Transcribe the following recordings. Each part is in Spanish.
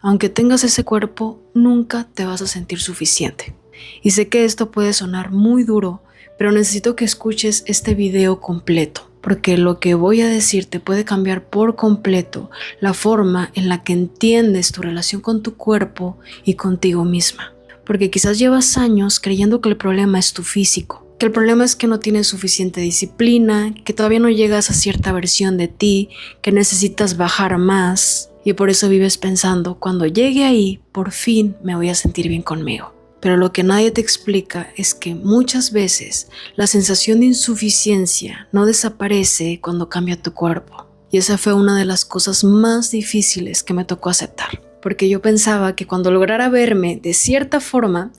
aunque tengas ese cuerpo, nunca te vas a sentir suficiente. Y sé que esto puede sonar muy duro, pero necesito que escuches este video completo, porque lo que voy a decirte puede cambiar por completo la forma en la que entiendes tu relación con tu cuerpo y contigo misma. Porque quizás llevas años creyendo que el problema es tu físico, que el problema es que no tienes suficiente disciplina, que todavía no llegas a cierta versión de ti, que necesitas bajar más, y por eso vives pensando, cuando llegue ahí, por fin me voy a sentir bien conmigo. Pero lo que nadie te explica es que muchas veces la sensación de insuficiencia no desaparece cuando cambia tu cuerpo. Y esa fue una de las cosas más difíciles que me tocó aceptar. Porque yo pensaba que cuando lograra verme de cierta forma,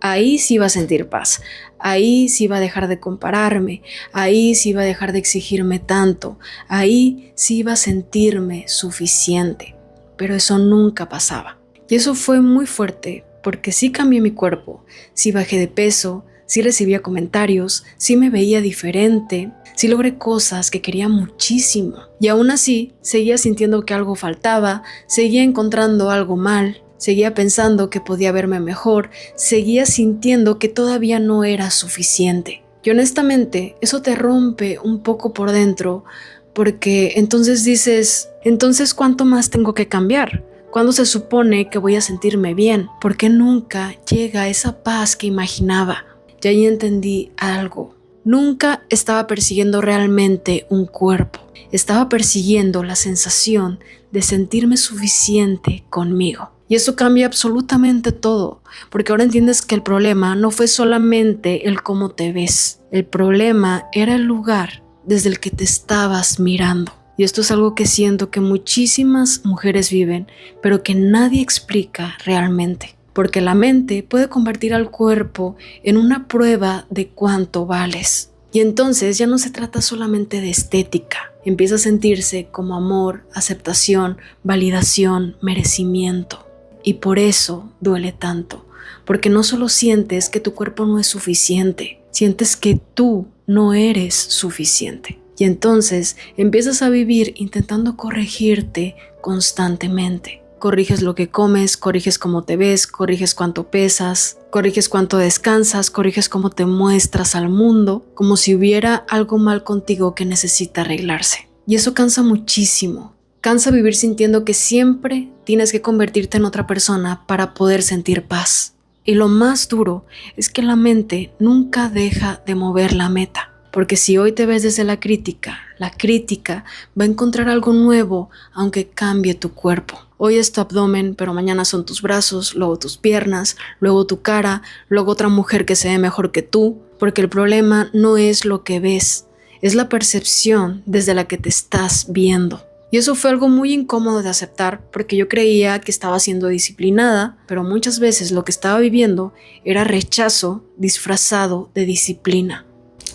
ahí sí iba a sentir paz, ahí sí iba a dejar de compararme, ahí sí iba a dejar de exigirme tanto, ahí sí iba a sentirme suficiente. Pero eso nunca pasaba. Y eso fue muy fuerte porque sí cambié mi cuerpo, sí bajé de peso, sí recibía comentarios, sí me veía diferente, sí logré cosas que quería muchísimo. Y aún así, seguía sintiendo que algo faltaba, seguía encontrando algo mal, seguía pensando que podía verme mejor, seguía sintiendo que todavía no era suficiente. Y honestamente, eso te rompe un poco por dentro, porque entonces dices, ¿entonces cuánto más tengo que cambiar? ¿Cuándo se supone que voy a sentirme bien? ¿Por qué nunca llega esa paz que imaginaba? Y ahí entendí algo. Nunca estaba persiguiendo realmente un cuerpo. Estaba persiguiendo la sensación de sentirme suficiente conmigo. Y eso cambia absolutamente todo, porque ahora entiendes que el problema no fue solamente el cómo te ves. El problema era el lugar desde el que te estabas mirando. Y esto es algo que siento que muchísimas mujeres viven, pero que nadie explica realmente. Porque la mente puede convertir al cuerpo en una prueba de cuánto vales. Y entonces ya no se trata solamente de estética. Empieza a sentirse como amor, aceptación, validación, merecimiento. Y por eso duele tanto. Porque no solo sientes que tu cuerpo no es suficiente, sientes que tú no eres suficiente. Y entonces empiezas a vivir intentando corregirte constantemente. Corriges lo que comes, corriges cómo te ves, corriges cuánto pesas, corriges cuánto descansas, corriges cómo te muestras al mundo, como si hubiera algo mal contigo que necesita arreglarse. Y eso cansa muchísimo. Cansa vivir sintiendo que siempre tienes que convertirte en otra persona para poder sentir paz. Y lo más duro es que la mente nunca deja de mover la meta. Porque si hoy te ves desde la crítica va a encontrar algo nuevo aunque cambie tu cuerpo. Hoy es tu abdomen, pero mañana son tus brazos, luego tus piernas, luego tu cara, luego otra mujer que se ve mejor que tú. Porque el problema no es lo que ves, es la percepción desde la que te estás viendo. Y eso fue algo muy incómodo de aceptar porque yo creía que estaba siendo disciplinada, pero muchas veces lo que estaba viviendo era rechazo disfrazado de disciplina.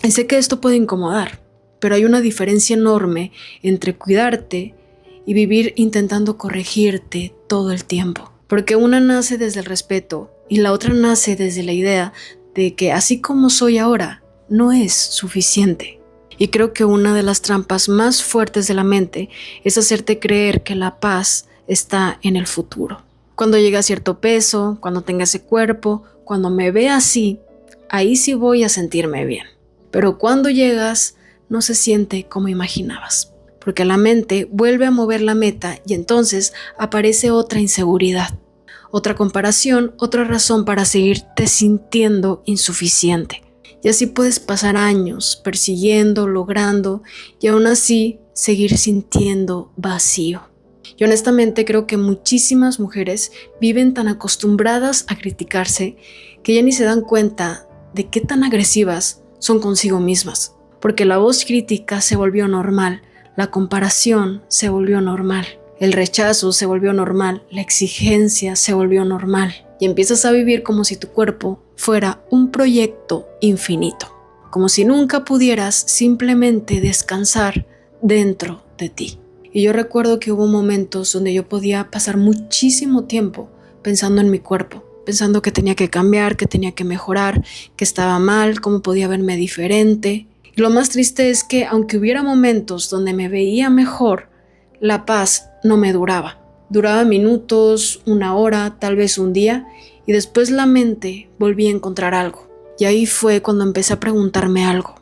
Y sé que esto puede incomodar, pero hay una diferencia enorme entre cuidarte y vivir intentando corregirte todo el tiempo. Porque una nace desde el respeto y la otra nace desde la idea de que así como soy ahora, no es suficiente. Y creo que una de las trampas más fuertes de la mente es hacerte creer que la paz está en el futuro. Cuando llegue a cierto peso, cuando tenga ese cuerpo, cuando me vea así, ahí sí voy a sentirme bien. Pero cuando llegas, no se siente como imaginabas, porque la mente vuelve a mover la meta y entonces aparece otra inseguridad, otra comparación, otra razón para seguirte sintiendo insuficiente. Y así puedes pasar años persiguiendo, logrando y aún así seguir sintiendo vacío. Y honestamente creo que muchísimas mujeres viven tan acostumbradas a criticarse que ya ni se dan cuenta de qué tan agresivas son consigo mismas, porque la voz crítica se volvió normal, la comparación se volvió normal, el rechazo se volvió normal, la exigencia se volvió normal y empiezas a vivir como si tu cuerpo fuera un proyecto infinito, como si nunca pudieras simplemente descansar dentro de ti. Y yo recuerdo que hubo momentos donde yo podía pasar muchísimo tiempo pensando en mi cuerpo, pensando que tenía que cambiar, que tenía que mejorar, que estaba mal, cómo podía verme diferente. Y lo más triste es que aunque hubiera momentos donde me veía mejor, la paz no me duraba. Duraba minutos, una hora, tal vez un día, y después la mente volvía a encontrar algo. Y ahí fue cuando empecé a preguntarme algo.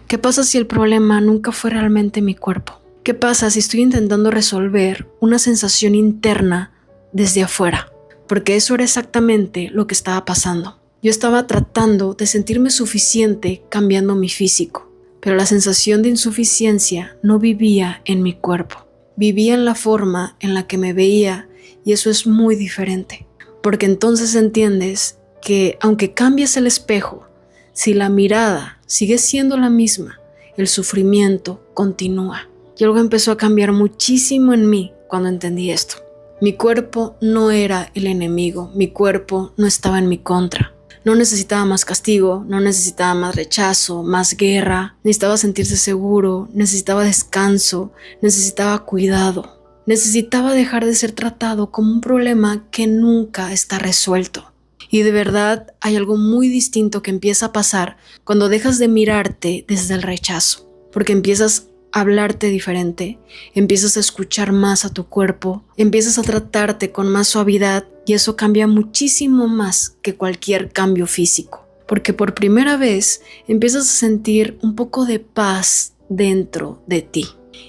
¿Qué pasa si el problema nunca fue realmente mi cuerpo? ¿Qué pasa si estoy intentando resolver una sensación interna desde afuera? Porque eso era exactamente lo que estaba pasando. Yo estaba tratando de sentirme suficiente cambiando mi físico, pero la sensación de insuficiencia no vivía en mi cuerpo. Vivía en la forma en la que me veía, y eso es muy diferente. Porque entonces entiendes que aunque cambies el espejo, si la mirada sigue siendo la misma, el sufrimiento continúa. Y algo empezó a cambiar muchísimo en mí cuando entendí esto. Mi cuerpo no era el enemigo, mi cuerpo no estaba en mi contra. No necesitaba más castigo, no necesitaba más rechazo, más guerra, necesitaba sentirse seguro, necesitaba descanso, necesitaba cuidado. Necesitaba dejar de ser tratado como un problema que nunca está resuelto. Y de verdad hay algo muy distinto que empieza a pasar cuando dejas de mirarte desde el rechazo, porque empiezas a hablarte diferente, empiezas a escuchar más a tu cuerpo, empiezas a tratarte con más suavidad, y eso cambia muchísimo más que cualquier cambio físico, porque por primera vez empiezas a sentir un poco de paz dentro de ti.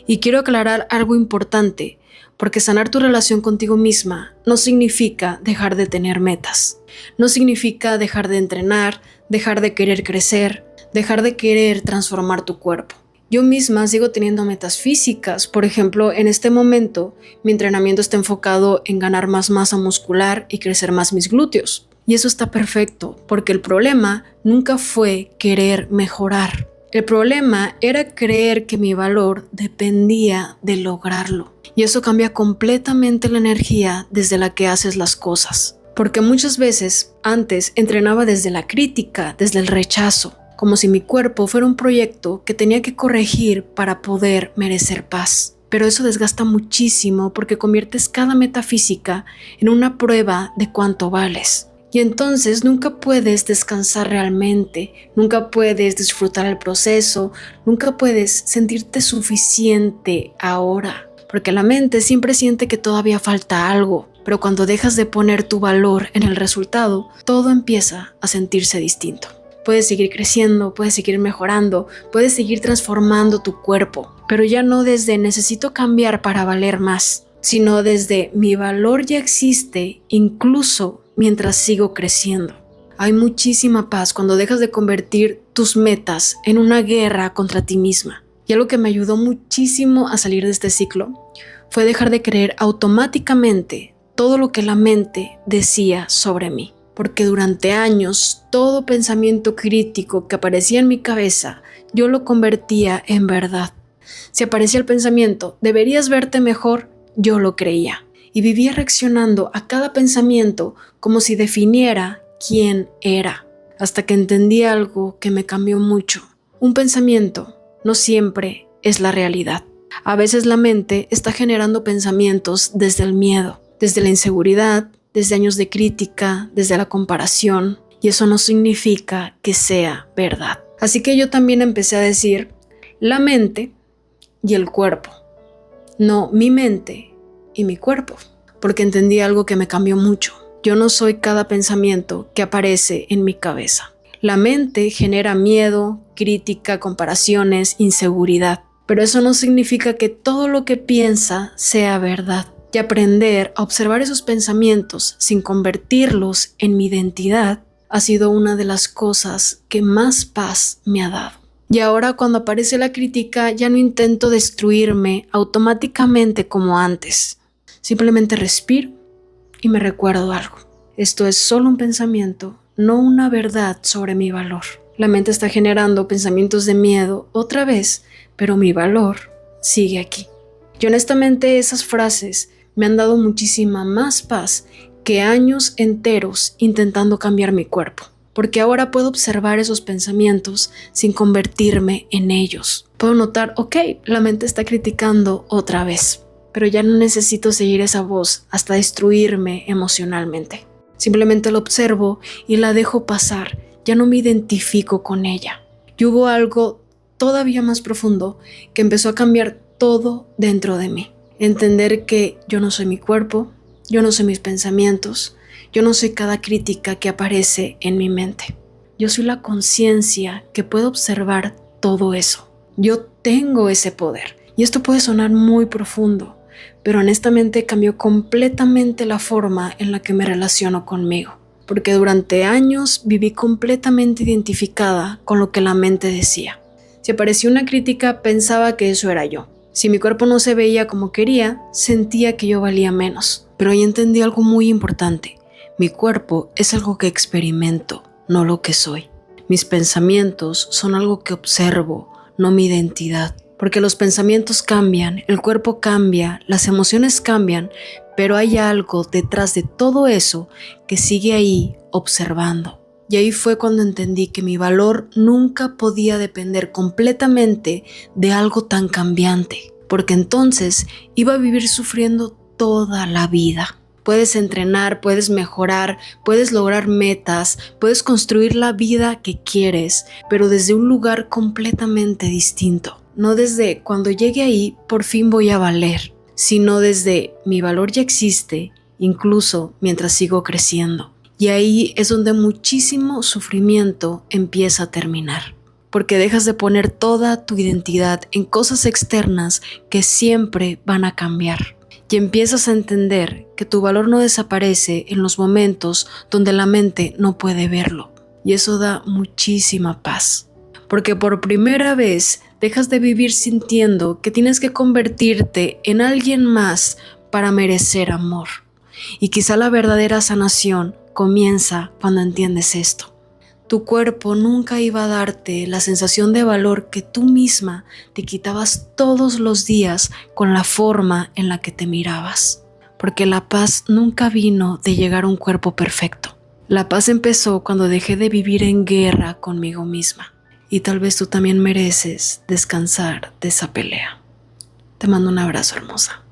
Y quiero aclarar algo importante, porque sanar tu relación contigo misma no significa dejar de tener metas, no significa dejar de entrenar, dejar de querer crecer, dejar de querer transformar tu cuerpo. Yo misma sigo teniendo metas físicas. Por ejemplo, en este momento mi entrenamiento está enfocado en ganar más masa muscular y crecer más mis glúteos. Y eso está perfecto, porque el problema nunca fue querer mejorar. El problema era creer que mi valor dependía de lograrlo. Y eso cambia completamente la energía desde la que haces las cosas. Porque muchas veces antes entrenaba desde la crítica, desde el rechazo, como si mi cuerpo fuera un proyecto que tenía que corregir para poder merecer paz. Pero eso desgasta muchísimo porque conviertes cada meta física en una prueba de cuánto vales. Y entonces nunca puedes descansar realmente, nunca puedes disfrutar el proceso, nunca puedes sentirte suficiente ahora. Porque la mente siempre siente que todavía falta algo, pero cuando dejas de poner tu valor en el resultado, todo empieza a sentirse distinto. Puedes seguir creciendo, puedes seguir mejorando, puedes seguir transformando tu cuerpo, pero ya no desde necesito cambiar para valer más, sino desde mi valor ya existe incluso mientras sigo creciendo. Hay muchísima paz cuando dejas de convertir tus metas en una guerra contra ti misma. Y algo que me ayudó muchísimo a salir de este ciclo fue dejar de creer automáticamente todo lo que la mente decía sobre mí. Porque durante años todo pensamiento crítico que aparecía en mi cabeza yo lo convertía en verdad. Si aparecía el pensamiento, deberías verte mejor, yo lo creía. Y vivía reaccionando a cada pensamiento como si definiera quién era. Hasta que entendí algo que me cambió mucho. Un pensamiento no siempre es la realidad. A veces la mente está generando pensamientos desde el miedo, desde la inseguridad, desde años de crítica, desde la comparación, y eso no significa que sea verdad. Así que yo también empecé a decir la mente y el cuerpo, no mi mente y mi cuerpo, porque entendí algo que me cambió mucho. Yo no soy cada pensamiento que aparece en mi cabeza. La mente genera miedo, crítica, comparaciones, inseguridad, pero eso no significa que todo lo que piensa sea verdad. Y aprender a observar esos pensamientos sin convertirlos en mi identidad ha sido una de las cosas que más paz me ha dado. Y ahora cuando aparece la crítica ya no intento destruirme automáticamente como antes. Simplemente respiro y me recuerdo algo. Esto es solo un pensamiento, no una verdad sobre mi valor. La mente está generando pensamientos de miedo otra vez, pero mi valor sigue aquí. Y honestamente esas frases me han dado muchísima más paz que años enteros intentando cambiar mi cuerpo, porque ahora puedo observar esos pensamientos sin convertirme en ellos. Puedo notar, la mente está criticando otra vez, pero ya no necesito seguir esa voz hasta destruirme emocionalmente. Simplemente la observo y la dejo pasar, ya no me identifico con ella. Y hubo algo todavía más profundo que empezó a cambiar todo dentro de mí. Entender que yo no soy mi cuerpo, yo no soy mis pensamientos, yo no soy cada crítica que aparece en mi mente. Yo soy la conciencia que puede observar todo eso. Yo tengo ese poder. Y esto puede sonar muy profundo, pero honestamente cambió completamente la forma en la que me relaciono conmigo. Porque durante años viví completamente identificada con lo que la mente decía. Si aparecía una crítica, pensaba que eso era yo. Si mi cuerpo no se veía como quería, sentía que yo valía menos. Pero ahí entendí algo muy importante. Mi cuerpo es algo que experimento, no lo que soy. Mis pensamientos son algo que observo, no mi identidad. Porque los pensamientos cambian, el cuerpo cambia, las emociones cambian, pero hay algo detrás de todo eso que sigue ahí observando. Y ahí fue cuando entendí que mi valor nunca podía depender completamente de algo tan cambiante, porque entonces iba a vivir sufriendo toda la vida. Puedes entrenar, puedes mejorar, puedes lograr metas, puedes construir la vida que quieres, pero desde un lugar completamente distinto. No desde cuando llegue ahí por fin voy a valer, sino desde mi valor ya existe, incluso mientras sigo creciendo. Y ahí es donde muchísimo sufrimiento empieza a terminar, porque dejas de poner toda tu identidad en cosas externas que siempre van a cambiar. Y empiezas a entender que tu valor no desaparece en los momentos donde la mente no puede verlo. Y eso da muchísima paz, porque por primera vez dejas de vivir sintiendo que tienes que convertirte en alguien más para merecer amor. Y quizá la verdadera sanación comienza cuando entiendes esto. Tu cuerpo nunca iba a darte la sensación de valor que tú misma te quitabas todos los días con la forma en la que te mirabas. Porque la paz nunca vino de llegar a un cuerpo perfecto. La paz empezó cuando dejé de vivir en guerra conmigo misma. Y tal vez tú también mereces descansar de esa pelea. Te mando un abrazo, hermosa.